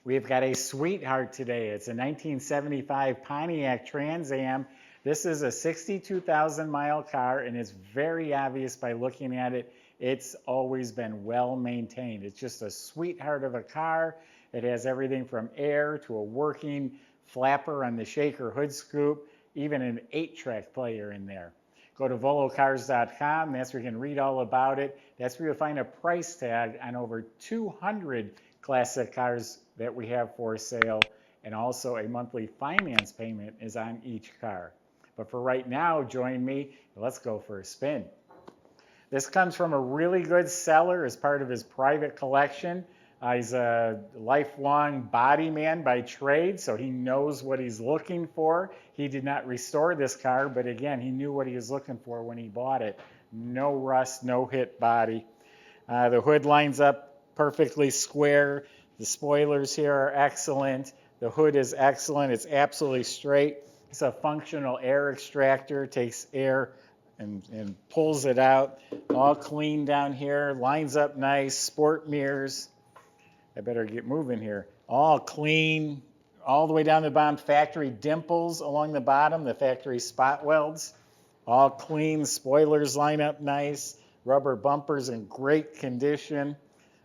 We've got a sweetheart today. It's a 1975 Pontiac Trans Am. This is a 62,000 mile car, and it's very obvious by looking at it. It's always been well maintained. It's just a sweetheart of a car. It has everything from air to a working flapper on the shaker hood scoop, even an 8-track player in there. Go to volocars.com. That's where you can read all about it. That's where you'll find a price tag on over 200 classic cars that we have for sale, and also a monthly finance payment is on each car. But for right now, join me. Let's go for a spin. This comes from a really good seller as part of his private collection. He's a lifelong body man by trade, so he knows what he's looking for. He did not restore this car, but again, he knew what he was looking for when he bought it. No rust, no hit body. The hood lines up perfectly square. The spoilers here are excellent. The hood is excellent. It's absolutely straight. It's a functional air extractor. Takes air and pulls it out. All clean down here. Lines up nice. Sport mirrors. I better get moving here. All clean. All the way down the bottom. Factory dimples along the bottom. The factory spot welds. All clean. Spoilers line up nice. Rubber bumpers in great condition.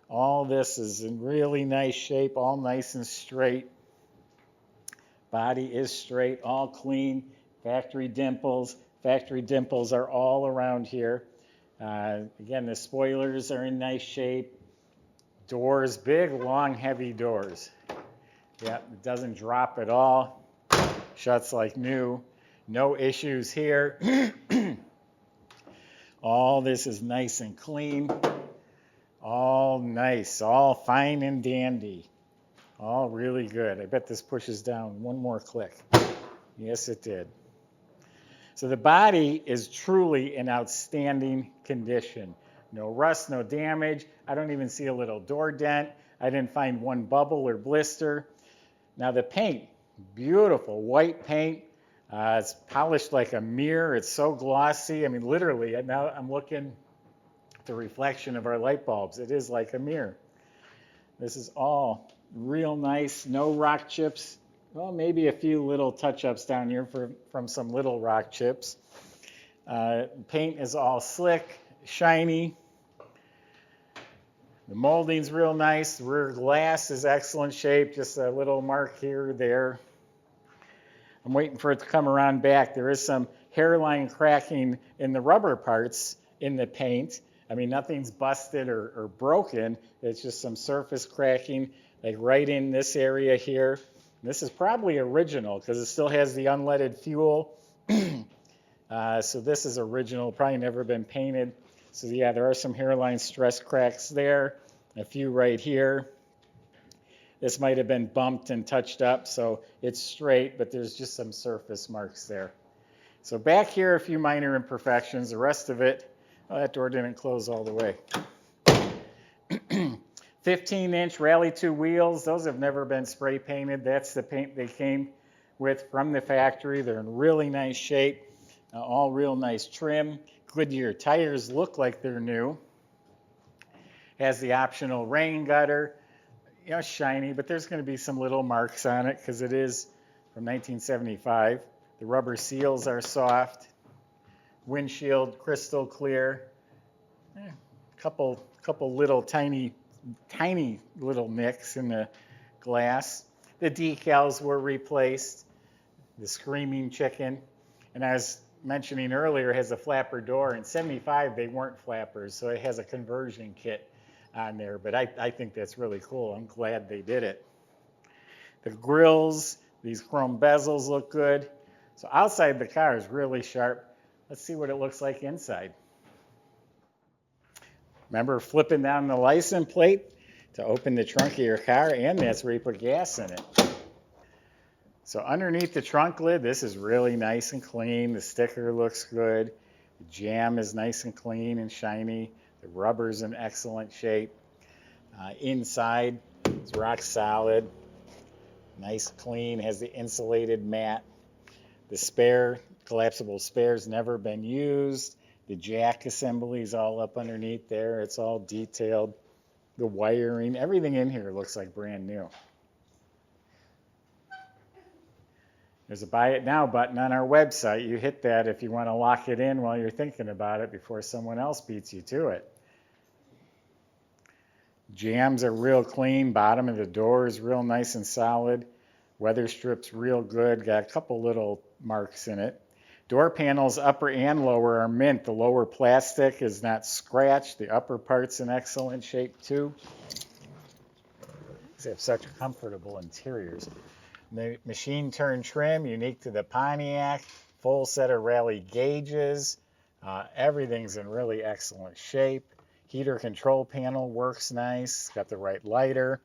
All this is in really nice shape, all nice and straight. Body is straight, all clean. Factory dimples. Factory dimples are all around here. Again, the spoilers are in nice shape. Doors, big, long, heavy doors. Yeah, it doesn't drop at all. Shuts like new. No issues here. All this is nice and clean. All nice, all fine and dandy. All really good. I bet this pushes down one more click. Yes, it did. So the body is truly in outstanding condition. No rust, no damage. I don't even see a little door dent. I didn't find one bubble or blister. Now the paint, beautiful white paint. It's polished like a mirror. It's so glossy. I mean, literally, now I'm looking at the reflection of our light bulbs. It is like a mirror. This is all real nice. No rock chips. Well, maybe a few little touch-ups down here from some little rock chips. Paint is all slick, shiny. The molding's real nice. The rear glass is excellent shape. Just a little mark here or there. I'm waiting for it to come around back. There is some hairline cracking in the rubber parts in the paint. I mean, nothing's busted or broken. It's just some surface cracking, like right in this area here. This is probably original because it still has the unleaded fuel. So this is original, probably never been painted. So yeah, there are some hairline stress cracks there, a few right here. This might have been bumped and touched up, so it's straight, but there's just some surface marks there. So back here, a few minor imperfections. The rest of it, oh, that door didn't close all the way. 15-inch Rally 2 wheels. Those have never been spray painted. That's the paint they came with from the factory. They're in really nice shape, all real nice trim. Goodyear tires look like they're new. Has the optional rain gutter. You know, shiny, but there's going to be some little marks on it because it is from 1975. The rubber seals are soft. Windshield crystal clear. Couple little tiny little nicks in the glass. The decals were replaced. The Screaming Chicken. And I was mentioning earlier, it has a flapper door. In 75, they weren't flappers, so it has a conversion kit on there, but I think that's really cool. I'm glad they did it. The grills, these chrome bezels look good. So outside the car is really sharp. Let's see what it looks like inside. Remember flipping down the license plate to open the trunk of your car, and that's where you put gas in it. So underneath the trunk lid, this is really nice and clean. The sticker looks good. The jamb is nice and clean and shiny. The rubber's in excellent shape. Inside, it's rock solid. Nice, clean, has the insulated mat. The spare, collapsible spare's never been used. The jack assembly is all up underneath there. It's all detailed. The wiring, everything in here looks like brand new. There's a buy it now button on our website. You hit that if you want to lock it in while you're thinking about it before someone else beats you to it. Jambs are real clean. Bottom of the door is real nice and solid. Weather strips real good. Got a couple little marks in it. Door panels, upper and lower, are mint. The lower plastic is not scratched. The upper part's in excellent shape too. They have such comfortable interiors. The machine turn trim, unique to the Pontiac. Full set of rally gauges. Everything's in really excellent shape. Heater control panel works nice. Got the right lighter.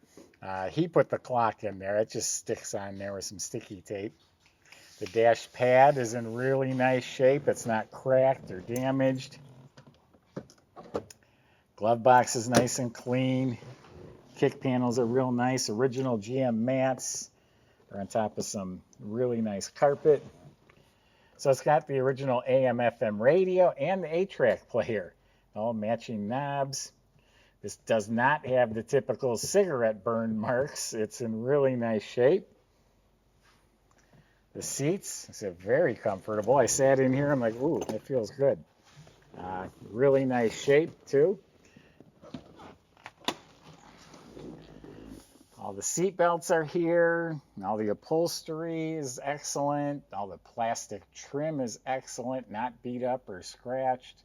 He put the clock in there. It just sticks on there with some sticky tape. The dash pad is in really nice shape. It's not cracked or damaged. Glove box is nice and clean. Kick panels are real nice. Original GM mats are on top of some really nice carpet. So it's got the original AM/FM radio and the 8-track player. All matching knobs. This does not have the typical cigarette burn marks. It's in really nice shape. The seats, it's very comfortable. I sat in here, I'm like, ooh, it feels good. Really nice shape too. All the seat belts are here. All the upholstery is excellent. All the plastic trim is excellent, not beat up or scratched.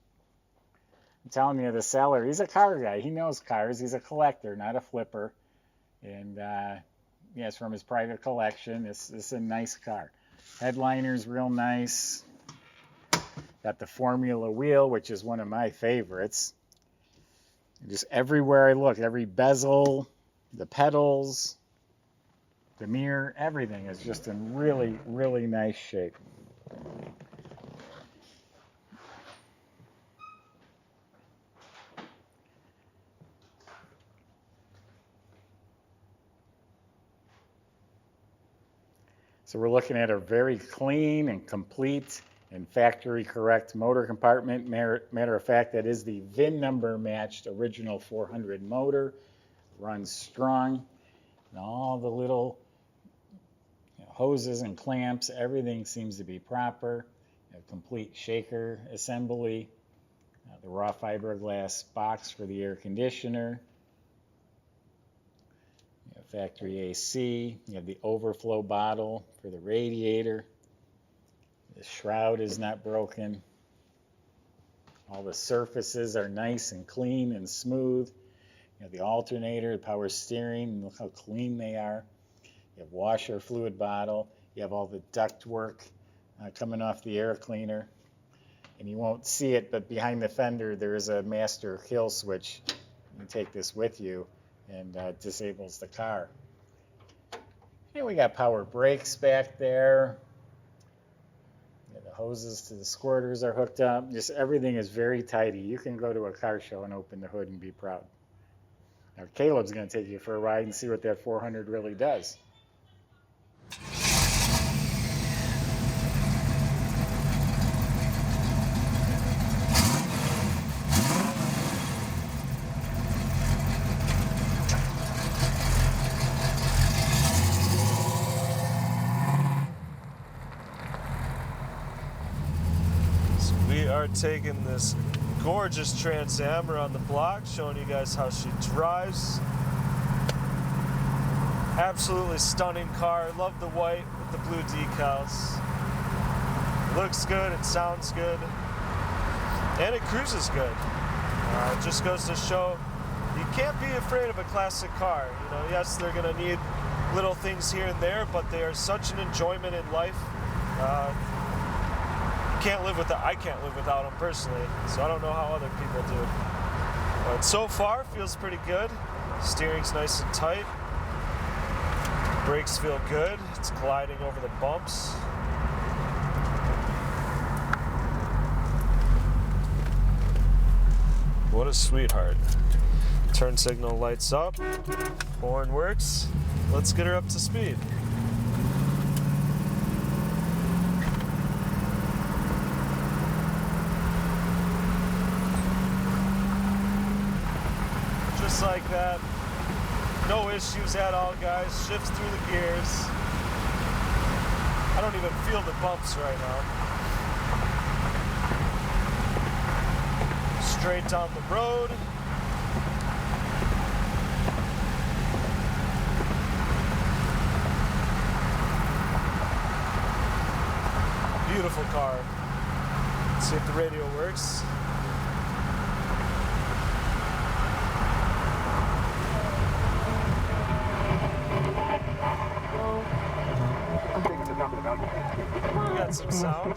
I'm telling you, the seller, he's a car guy. He knows cars. He's a collector, not a flipper. And yeah, it's from his private collection. It's a nice car. Headliner's real nice. Got the Formula wheel, which is one of my favorites. Just everywhere I look, every bezel, the pedals, the mirror, everything is just in really, really nice shape. So we're looking at a very clean and complete and factory correct motor compartment. Matter of fact, that is the VIN number matched original 400 motor. Runs strong. And all the little hoses and clamps, everything seems to be proper. A complete shaker assembly. The raw fiberglass box for the air conditioner. Factory AC. You have the overflow bottle for the radiator. The shroud is not broken. All the surfaces are nice and clean and smooth. You have the alternator, the power steering, look how clean they are. You have washer fluid bottle. You have all the duct work coming off the air cleaner. And you won't see it, but behind the fender there is a master kill switch. You can take this with you and disables the car. And we got power brakes back there. Yeah, the hoses to the squirters are hooked up. Just everything is very tidy. You can go to a car show and open the hood and be proud. Now Caleb's going to take you for a ride and see what that 400 really does. Taking this gorgeous Trans Am around the block, showing you guys how she drives. Absolutely stunning car. Love the white with the blue decals. Looks good, it sounds good, and it cruises good. It just goes to show you can't be afraid of a classic car. You know, yes, they're gonna need little things here and there, but they are such an enjoyment in life. I can't live without them personally, so I don't know how other people do. But so far, feels pretty good. Steering's nice and tight. Brakes feel good. It's gliding over the bumps. What a sweetheart. Turn signal lights up. Horn works. Let's get her up to speed. Just like that. No issues at all, guys. Shifts through the gears. I don't even feel the bumps right now. Straight down the road. Beautiful car. Let's see if the radio works. We got some sound.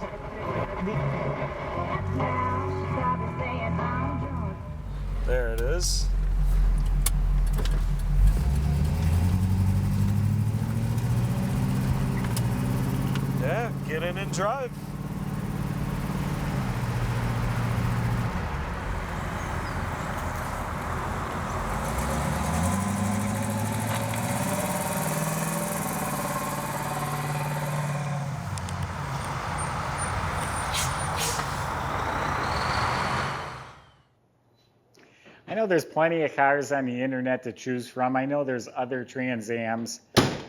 There it is. Yeah, get in and drive. I know there's plenty of cars on the internet to choose from. I know there's other Trans Ams.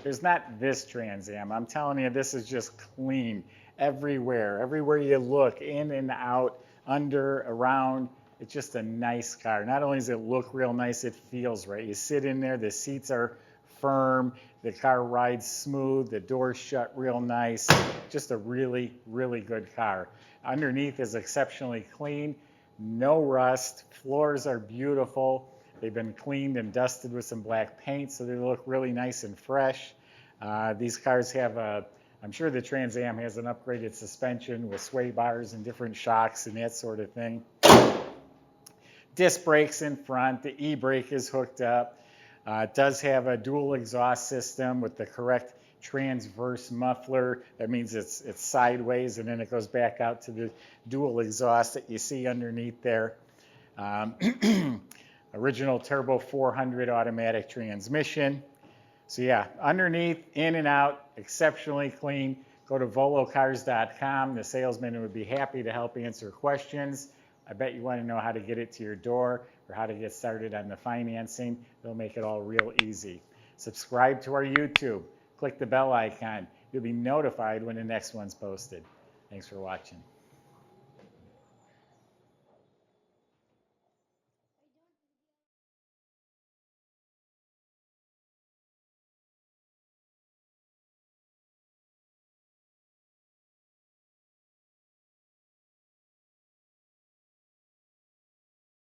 There's not this Trans Am. I'm telling you, this is just clean everywhere. Everywhere you look, in and out, under, around. It's just a nice car. Not only does it look real nice, it feels right. You sit in there, the seats are firm, the car rides smooth, the doors shut real nice. Just a really, really good car. Underneath is exceptionally clean. No rust, floors are beautiful. They've been cleaned and dusted with some black paint, so they look really nice and fresh. These cars have I'm sure the Trans Am has an upgraded suspension with sway bars and different shocks and that sort of thing. Disc brakes in front, the e-brake is hooked up. It does have a dual exhaust system with the correct transverse muffler. That means it's sideways, and then it goes back out to the dual exhaust that you see underneath there. Original turbo 400 automatic transmission. So yeah, underneath, in and out, exceptionally clean. Go to volocars.com. The salesman would be happy to help answer questions. I bet you want to know how to get it to your door or how to get started on the financing. They'll make it all real easy. Subscribe to our YouTube. Click the bell icon. You'll be notified when the next one's posted. Thanks for watching.